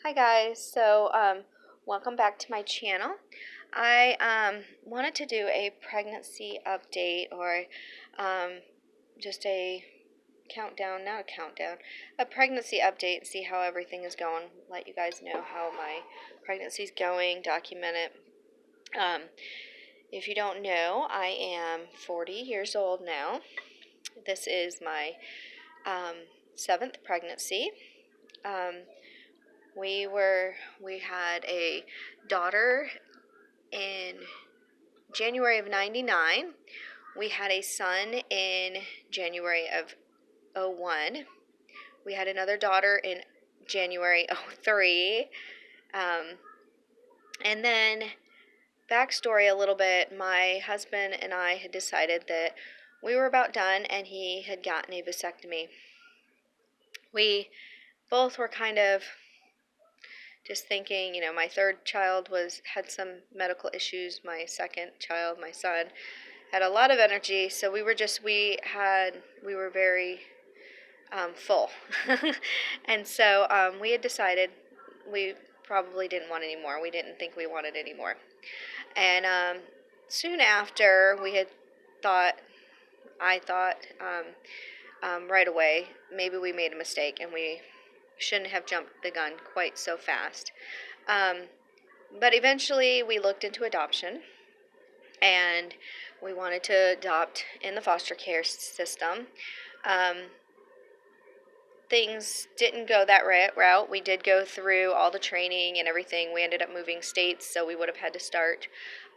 Hi guys, welcome back to my channel. I wanted to do a pregnancy update or um, just a countdown, not a countdown, a pregnancy update and see how everything is going. Let you guys know how my pregnancy is going, document it. Um, if you don't know, I am 40 years old now. This is my um, seventh pregnancy. Um, we had a daughter in January of 99. We had a son in January of '01. We had another daughter in January '03. Um, and then, backstory a little bit, my husband and I had decided that we were about done and he had gotten a vasectomy. We both were kind of just thinking, my third child had some medical issues. My second child, my son, had a lot of energy, so we were very full, and so we had decided we probably didn't want any more. We didn't think we wanted any more, and soon after we had thought, I thought right away maybe we made a mistake and we shouldn't have jumped the gun quite so fast. Um, but eventually we looked into adoption and we wanted to adopt in the foster care system. Um, Things didn't go that route. We did go through all the training and everything. We ended up moving states, so we would have had to start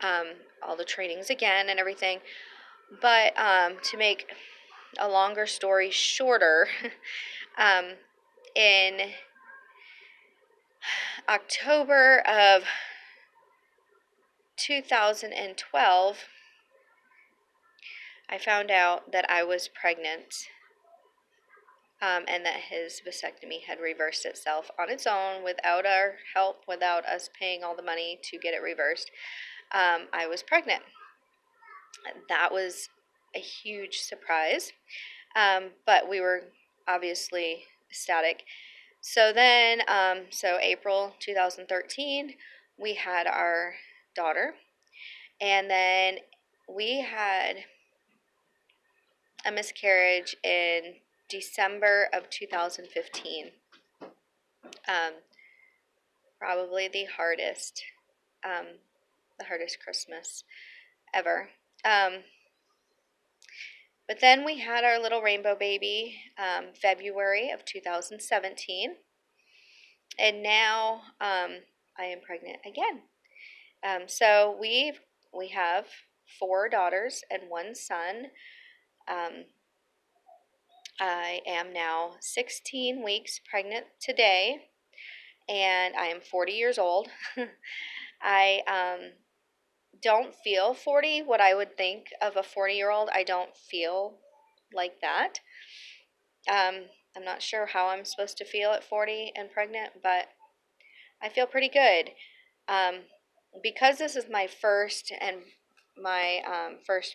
all the trainings again and everything. But to make a longer story shorter, um, in October of 2012, I found out that I was pregnant, and that his vasectomy had reversed itself on its own without our help, without us paying all the money to get it reversed. I was pregnant. That was a huge surprise, but we were obviously ecstatic. So April 2013, we had our daughter, and then we had a miscarriage in December of 2015. Um, Probably the hardest Christmas ever. But then we had our little rainbow baby, February of 2017, and now I am pregnant again. So we have four daughters and one son. Um, I am now 16 weeks pregnant today, and I am 40 years old. I don't feel 40, what I would think of a 40-year-old. I don't feel like that. I'm not sure how I'm supposed to feel at 40 and pregnant, but I feel pretty good. Um, because this is my first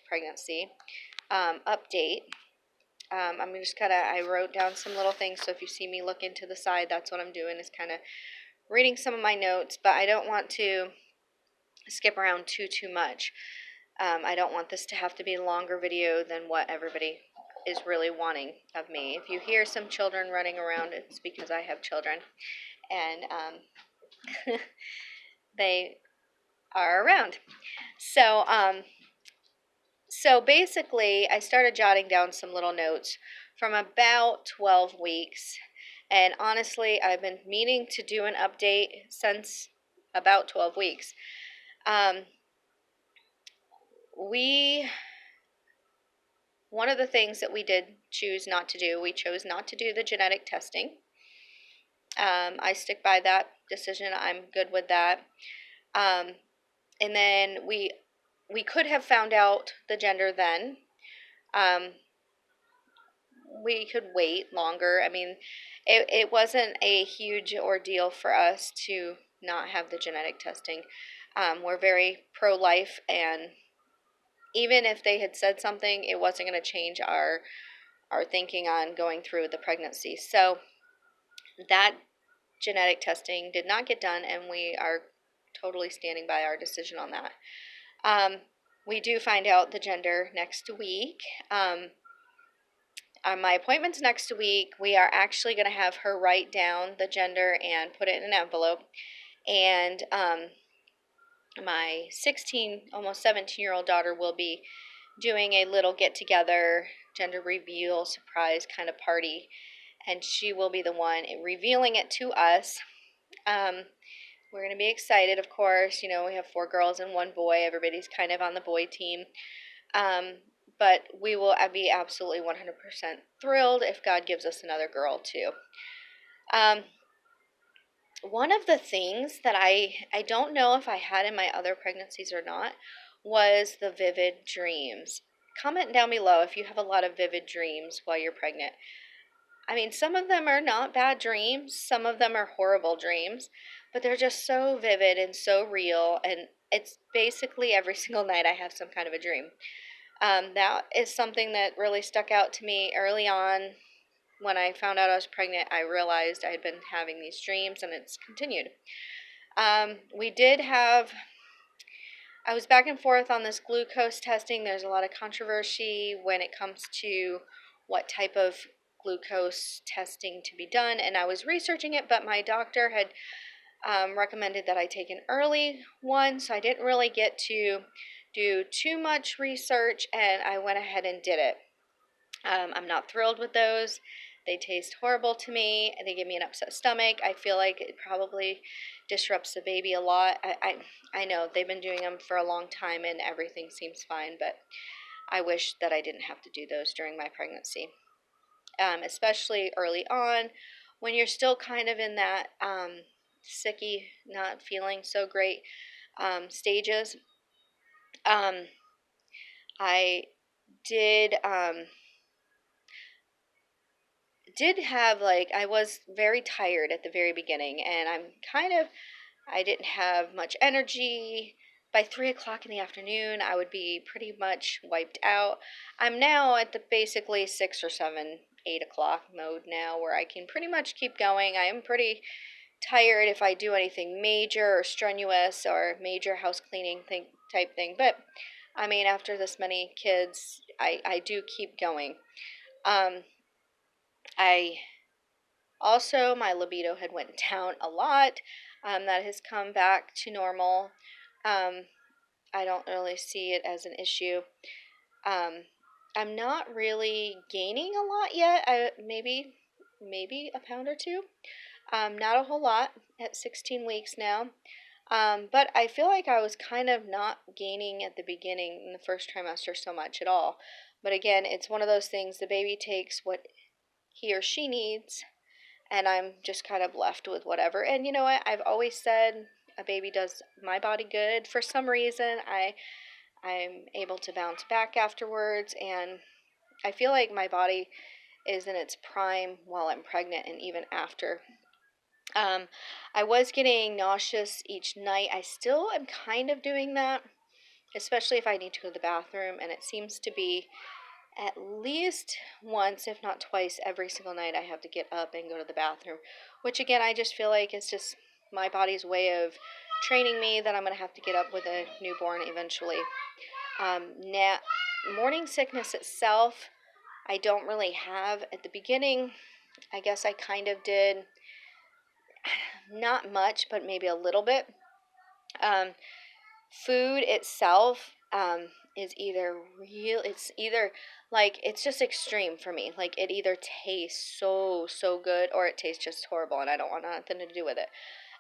pregnancy update, I'm just I wrote down some little things, so if you see me looking to the side, that's what I'm doing, is kind of reading some of my notes, but I don't want to skip around too much. I don't want this to have to be a longer video than what everybody is really wanting of me. If you hear some children running around, it's because I have children, and they are around. So basically, I started jotting down some little notes from about 12 weeks, and honestly, I've been meaning to do an update since about 12 weeks. Um, we One of the things that we did choose not to do, we chose not to do the genetic testing. I stick by that decision. I'm good with that. Um, and then we could have found out the gender then. Um, we could wait longer. I mean, it wasn't a huge ordeal for us to not have the genetic testing. We're very pro-life, and even if they had said something, it wasn't going to change our thinking on going through the pregnancy. So that genetic testing did not get done, and we are totally standing by our decision on that. We do find out the gender next week. My appointment's next week. We are actually going to have her write down the gender and put it in an envelope. And my 16, almost 17-year-old daughter will be doing a little get-together, gender reveal, surprise kind of party. And she will be the one revealing it to us. We're going to be excited, of course. You know, we have 4 girls and 1 boy. Everybody's kind of on the boy team. But we will be absolutely 100% thrilled if God gives us another girl, too. One of the things that I don't know if I had in my other pregnancies or not was the vivid dreams. Comment down below if you have a lot of vivid dreams while you're pregnant. I mean, some of them are not bad dreams. Some of them are horrible dreams, but they're just so vivid and so real. And it's basically every single night I have some kind of a dream. That is something that really stuck out to me early on. When I found out I was pregnant, I realized I had been having these dreams, and it's continued. We did have, I was back and forth on this glucose testing. There's a lot of controversy when it comes to what type of glucose testing to be done, and I was researching it, but my doctor had recommended that I take an early one, so I didn't really get to do too much research, and I went ahead and did it. I'm not thrilled with those. They taste horrible to me. They give me an upset stomach. I feel like it probably disrupts the baby a lot. I know they've been doing them for a long time and everything seems fine, but I wish that I didn't have to do those during my pregnancy. Especially early on when you're still kind of in that sicky, not feeling so great stages. I did have, like, I was very tired at the very beginning, and I didn't have much energy. By 3 o'clock in the afternoon, I would be pretty much wiped out. I'm now at the basically 6 or 7, 8 o'clock mode now, where I can pretty much keep going. I am pretty tired if I do anything major or strenuous or major house cleaning type thing, but I mean, after this many kids, I do keep going. I Also, my libido had went down a lot. That has come back to normal. I don't really see it as an issue. I'm not really gaining a lot yet. Maybe a pound or 2. Not a whole lot at 16 weeks now. But I feel like I was kind of not gaining at the beginning in the first trimester so much at all. But again, it's one of those things, the baby takes what he or she needs, and I'm just kind of left with whatever. And you know what? I've always said a baby does my body good. For some reason, I'm able to bounce back afterwards, and I feel like my body is in its prime while I'm pregnant and even after. I was getting nauseous each night. I still am kind of doing that, especially if I need to go to the bathroom, and it seems to be at least once, if not twice, every single night I have to get up and go to the bathroom, which again, I just feel like it's just my body's way of training me that I'm going to have to get up with a newborn eventually. Morning sickness itself, I don't really have. At the beginning, I guess I kind of did, not much, but maybe a little bit. Food itself is either like, it's just extreme for me. Like, it either tastes so good, or it tastes just horrible, and I don't want nothing to do with it.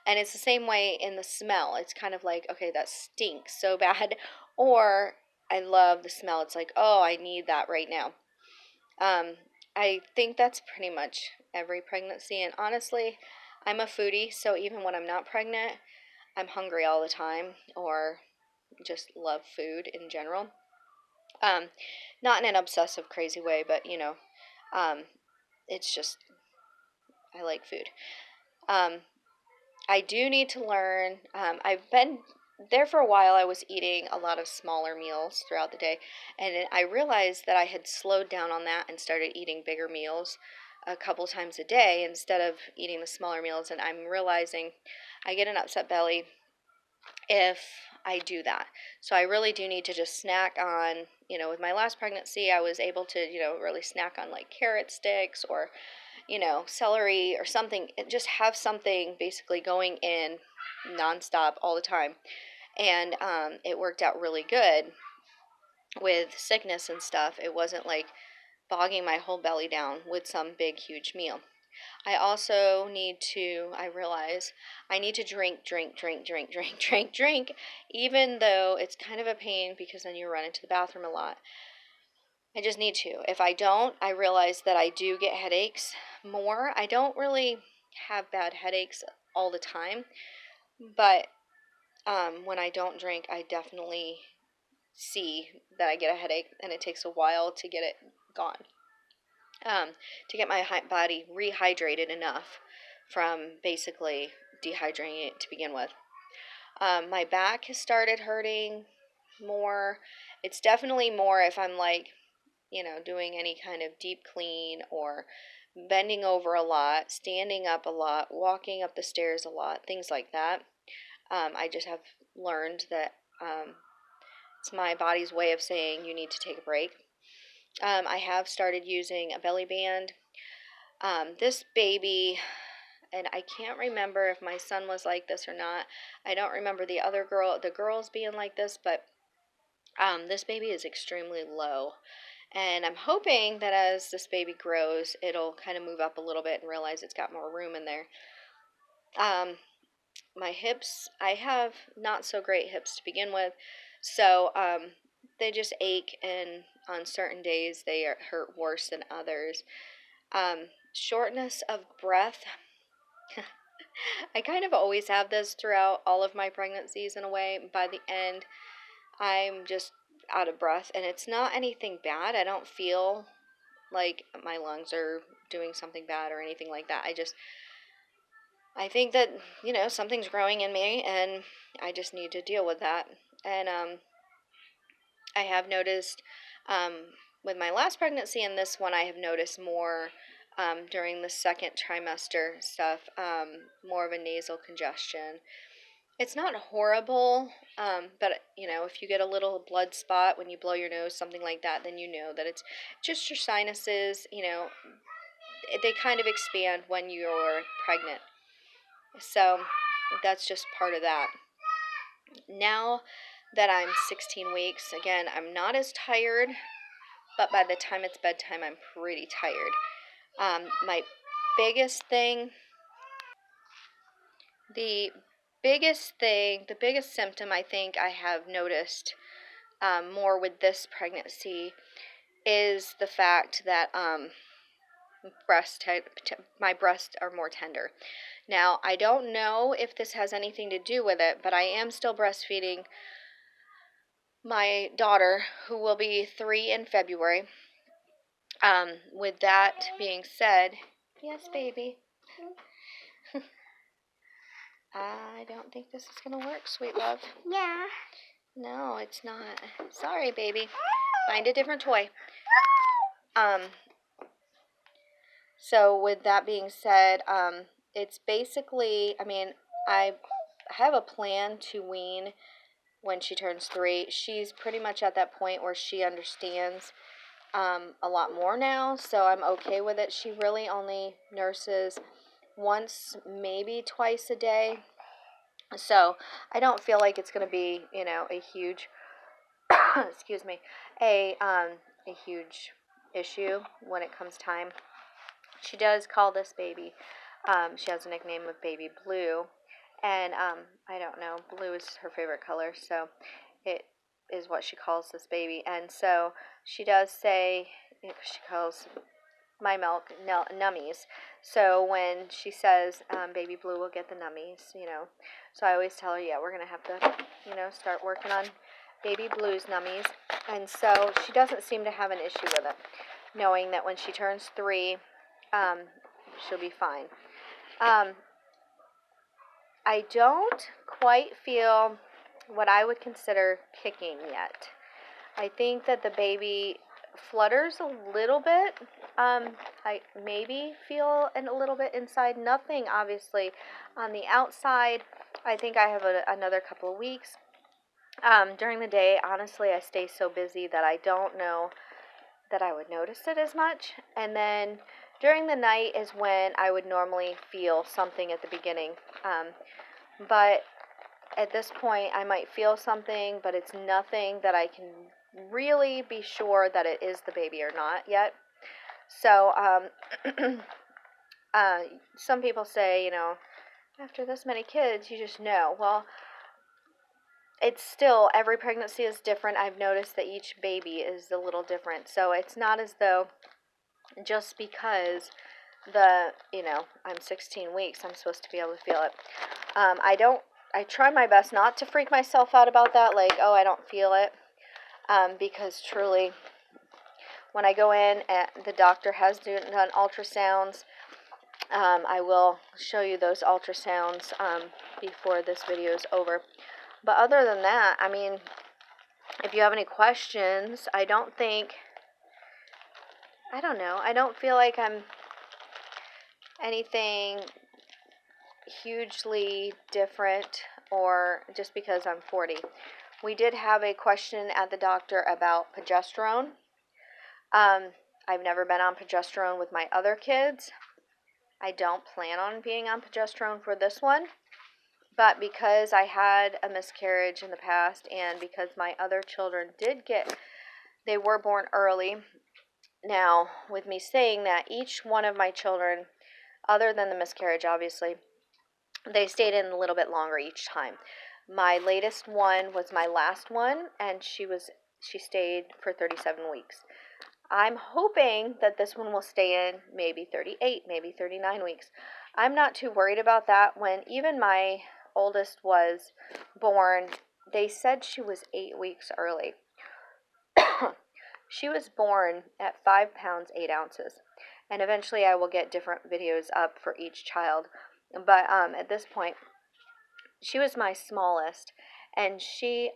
And it's the same way in the smell. It's kind of like, okay, that stinks so bad, or I love the smell. It's like, oh, I need that right now. I think that's pretty much every pregnancy, and honestly, I'm a foodie, so even when I'm not pregnant, I'm hungry all the time, or just love food in general. Not in an obsessive, crazy way, but it's just, I like food. I do need to learn. I've been there for a while. I was eating a lot of smaller meals throughout the day, and I realized that I had slowed down on that and started eating bigger meals. a couple times a day instead of eating the smaller meals. And I'm realizing I get an upset belly if I do that. So I really do need to just snack on, with my last pregnancy, I was able to, really snack on like carrot sticks or, celery or something. Just have something basically going in nonstop all the time. And it worked out really good with sickness and stuff. It wasn't like bogging my whole belly down with some big, huge meal. I realize I need to drink, even though it's kind of a pain because then you run into the bathroom a lot. I just need to. If I don't, I realize that I do get headaches more. I don't really have bad headaches all the time, but when I don't drink, I definitely see that I get a headache, and it takes a while to get it gone. To get my body rehydrated enough from basically dehydrating it to begin with. My back has started hurting more. It's definitely more if I'm like, doing any kind of deep clean or bending over a lot, standing up a lot, walking up the stairs a lot, things like that. I just have learned that it's my body's way of saying you need to take a break. I have started using a belly band. This baby, and I can't remember if my son was like this or not. I don't remember the girls being like this, but this baby is extremely low. And I'm hoping that as this baby grows, it'll kind of move up a little bit and realize it's got more room in there. My hips, I have not so great hips to begin with, so they just ache, and on certain days they hurt worse than others. Shortness of breath. I kind of always have this throughout all of my pregnancies in a way. By the end, I'm just out of breath, and it's not anything bad. I don't feel like my lungs are doing something bad or anything like that. I think that, something's growing in me, and I just need to deal with that. And I have noticed with my last pregnancy and this one, I have noticed more during the second trimester stuff, more of a nasal congestion. It's not horrible, but if you get a little blood spot when you blow your nose, something like that, then you know that it's just your sinuses. They kind of expand when you're pregnant. So that's just part of that. Now that I'm 16 weeks, again, I'm not as tired, but by the time it's bedtime, I'm pretty tired. My biggest thing, the biggest symptom I think I have noticed more with this pregnancy is the fact that my breasts are more tender. Now, I don't know if this has anything to do with it, but I am still breastfeeding my daughter, who will be 3 in February. With that being said, yes, baby. I don't think this is going to work, sweet love. Yeah. No, it's not. Sorry, baby. Find a different toy. So with that being said, it's basically, I have a plan to wean when she turns 3. She's pretty much at that point where she understands a lot more now, so I'm okay with it. She really only nurses once, maybe twice a day. So I don't feel like it's going to be, a huge, excuse me, a huge issue when it comes time. She does call this baby, she has a nickname of Baby Blue, and I don't know, blue is her favorite color, so it is what she calls this baby. And so she does say, she calls my milk nummies. So when she says Baby Blue will get the nummies, so I always tell her, yeah, we're going to have to, start working on Baby Blue's nummies. And so she doesn't seem to have an issue with it, knowing that when she turns 3, she'll be fine. I don't quite feel what I would consider kicking yet. I think that the baby flutters a little bit. I maybe feel a little bit inside. Nothing, obviously, on the outside. I think I have another couple of weeks. During the day, honestly, I stay so busy that I don't know that I would notice it as much. And then during the night is when I would normally feel something at the beginning. But at this point, I might feel something, but it's nothing that I can really be sure that it is the baby or not yet. So, some people say, after this many kids, you just know. Well, it's still, every pregnancy is different. I've noticed that each baby is a little different. So it's not as though just because I'm 16 weeks, I'm supposed to be able to feel it. I try my best not to freak myself out about that, like, oh, I don't feel it, because truly, when I go in, the doctor has done ultrasounds. I will show you those ultrasounds before this video is over. But other than that, I mean, if you have any questions, I don't feel like I'm anything hugely different, or just because I'm 40. We did have a question at the doctor about progesterone. I've never been on progesterone with my other kids. I don't plan on being on progesterone for this one. But because I had a miscarriage in the past, and because my other children they were born early. Now, with me saying that, each one of my children, other than the miscarriage, obviously, they stayed in a little bit longer each time. My latest one was my last one, and she stayed for 37 weeks. I'm hoping that this one will stay in maybe 38, maybe 39 weeks. I'm not too worried about that. When even my oldest was born, they said she was 8 weeks early. She was born at 5 pounds 8 ounces, and eventually I will get different videos up for each child. But at this point, she was my smallest, and she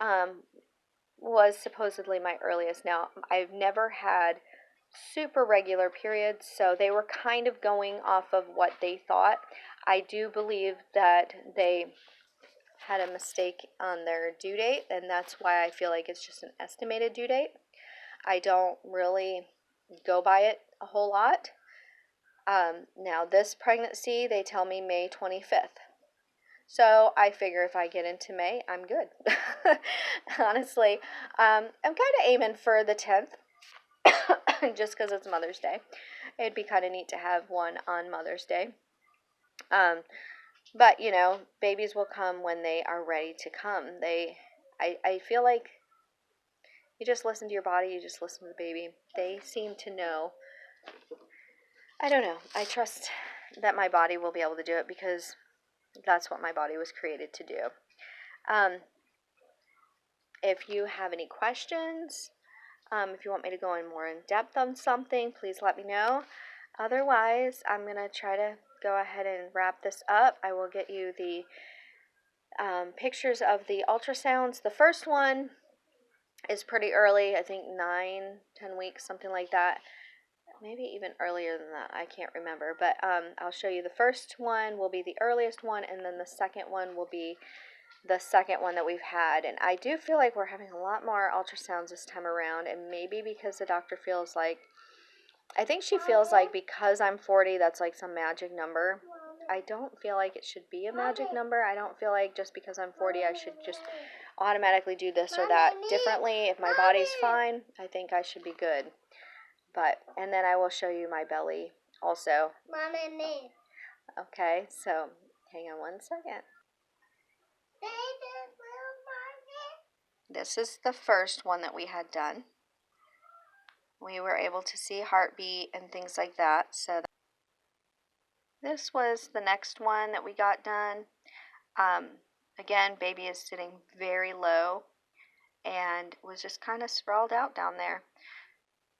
was supposedly my earliest. Now, I've never had super regular periods, so they were kind of going off of what they thought. I do believe that they had a mistake on their due date, and that's why I feel like it's just an estimated due date. I don't really go by it a whole lot. Now, this pregnancy, they tell me May 25th. So I figure if I get into May, I'm good. Honestly, I'm kind of aiming for the 10th, just because it's Mother's Day. It'd be kind of neat to have one on Mother's Day. But, babies will come when they are ready to come. I feel like you just listen to your body, you just listen to the baby. They seem to know. I don't know. I trust that my body will be able to do it, because that's what my body was created to do. If you have any questions, if you want me to go in more in depth on something, please let me know. Otherwise, I'm going to try to go ahead and wrap this up. I will get you the pictures of the ultrasounds. The first one is pretty early, I think 9-10 weeks, something like that. Maybe even earlier than that, I can't remember. But I'll show you the first one will be the earliest one, and then the second one will be the second one that we've had. And I do feel like we're having a lot more ultrasounds this time around, and maybe because the doctor feels like, I think she feels like because I'm 40, that's like some magic number. I don't feel like it should be a magic number. I don't feel like just because I'm 40, I should just automatically do this or that differently. If my body's fine, I think I should be good. And then I will show you my belly also. Mom and me. Okay, so hang on one second. This is the first one that we had done. We were able to see heartbeat and things like that. So this was the next one that we got done. Again, baby is sitting very low and was just kind of sprawled out down there.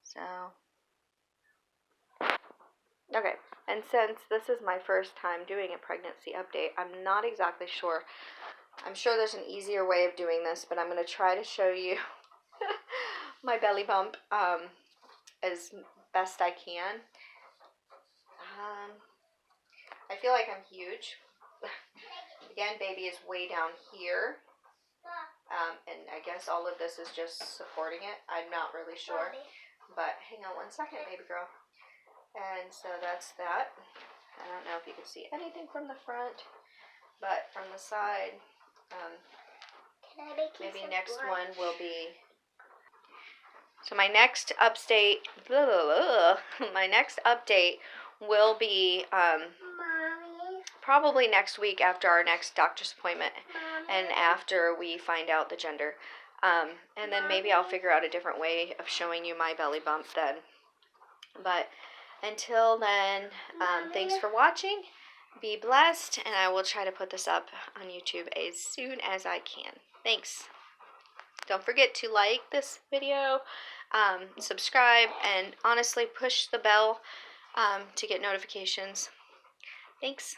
So, okay, and since this is my first time doing a pregnancy update, I'm not exactly sure. I'm sure there's an easier way of doing this, but I'm going to try to show you my belly bump. as best I can. I feel like I'm huge. Again, baby is way down here. And I guess all of this is just supporting it. I'm not really sure. But hang on one second, baby girl. And so that's that. I don't know if you can see anything from the front, but from the side, maybe next one will be. So my next update, my next update will be probably next week after our next doctor's appointment, and after we find out the gender. And then maybe I'll figure out a different way of showing you my belly bump then. But until then, thanks for watching. Be blessed, and I will try to put this up on YouTube as soon as I can. Thanks. Don't forget to like this video, subscribe, and honestly push the bell to get notifications. Thanks.